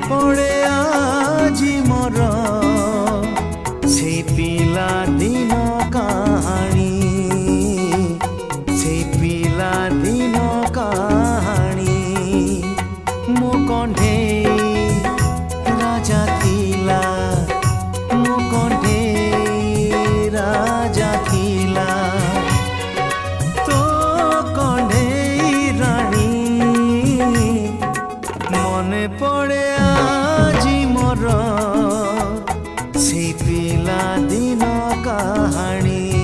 पड़े आजी मोर से पिला दिन कहानी से पिला दिन कहानी मो कंढे राजा थिला मो कंढे राजा थिला तो कंढे रानी मने पड़े आजी मोर से पिला दिन कहानी।